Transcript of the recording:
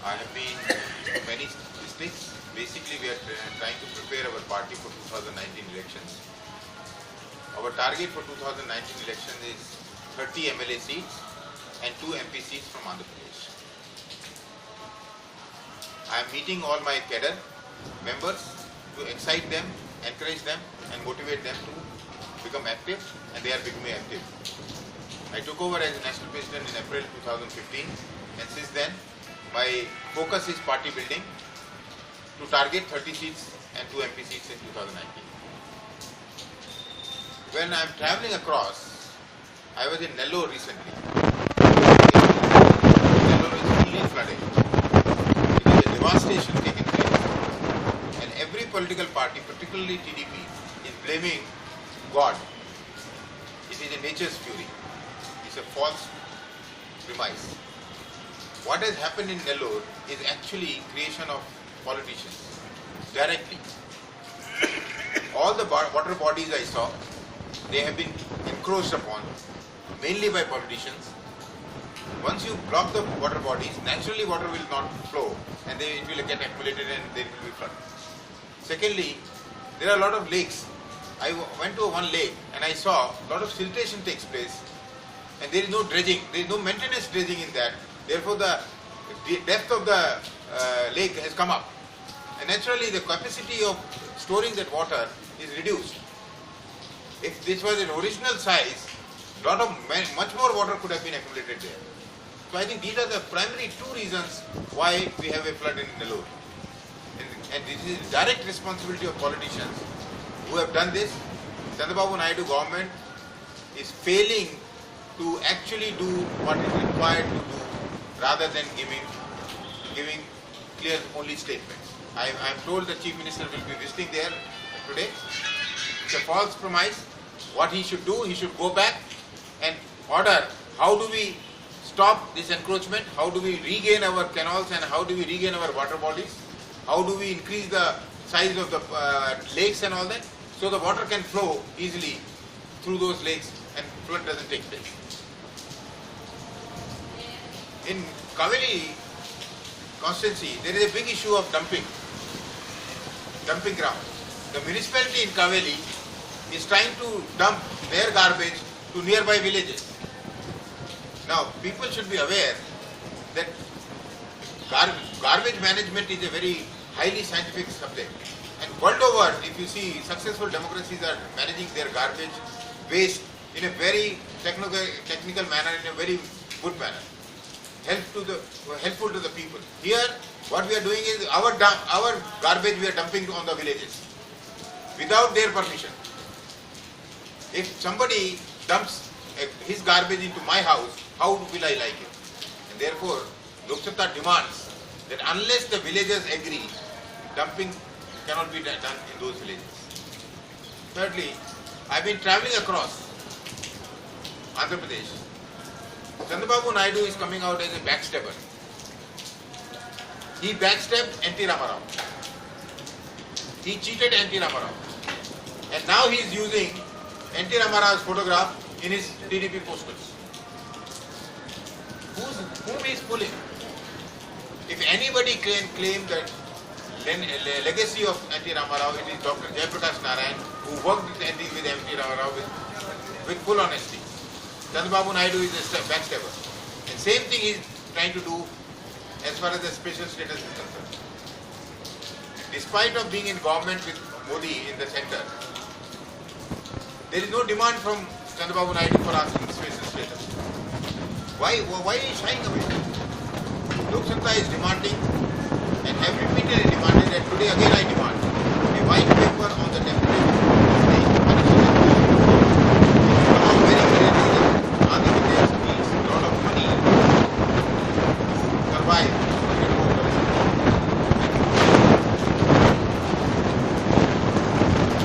I have been to many districts. Basically, we are trying to prepare our party for 2019 elections. Our target for 2019 elections is 30 MLA seats and 2 MP seats from Andhra Pradesh. I am meeting all my cadre members to excite them, encourage them and motivate them to become active, and they are becoming active. I took over as National President in April 2015, and since then my focus is party building to target 30 seats and 2 MP seats in 2019. When I am travelling across, I was in Nellore recently. Nellore is fully flooded. It is a devastation taking place, and every political party, particularly TDP, is blaming God. It is a nature's fury. It's a false premise. What has happened in Nellore is actually creation of politicians directly. All the water bodies I saw, they have been encroached upon mainly by politicians. Once you block the water bodies, naturally water will not flow and it will get accumulated and there will be flood. Secondly, there are a lot of lakes. I went to one lake and I saw a lot of siltation takes place, and there is no dredging, there is no maintenance dredging in that. Therefore, the depth of the lake has come up, and naturally the capacity of storing that water is reduced. If this was an original size, much more water could have been accumulated there. So I think these are the primary two reasons why we have a flood in Nellore. And this is direct responsibility of politicians who have done this. Chandrababu Naidu government is failing to actually do what is required to do rather than giving clear only statements. I am told the Chief Minister will be visiting there today. It's a false premise. What he should do, he should go back and order how do we stop this encroachment, how do we regain our canals and how do we regain our water bodies, how do we increase the size of the lakes and all that, so the water can flow easily through those lakes and flood doesn't take place. In Kaveri constituency, there is a big issue of dumping ground. The municipality in Kaveri is trying to dump their garbage to nearby villages. Now, people should be aware that garbage management is a very highly scientific subject. And world over, if you see, successful democracies are managing their garbage waste in a very technical manner, in a very good manner, helpful to the people. Here, what we are doing is our garbage we are dumping on the villages without their permission. If somebody dumps his garbage into my house, how will I like it? And therefore, Lok Satta demands that unless the villagers agree, dumping cannot be done in those villages. Thirdly, I have been travelling across Andhra Pradesh. Chandrababu Naidu is coming out as a backstabber. He backstabbed N.T. Ramarao. He cheated N.T. Ramarao. And now he is using N.T. Ramarao's photograph in his TDP posters. Whom he is fooling? If anybody can claim that legacy of N.T. Ramarao, it is Dr. Jayaprakash Narayan, who worked with N.T. Ramarao with full honesty. Chandrababu Naidu is a backstabber. And same thing he is trying to do as far as the special status is concerned. Despite of being in government with Modi in the center, there is no demand from Chandrababu Naidu for asking special status. Why is he shying away? Lok Satta is demanding and have repeatedly demanded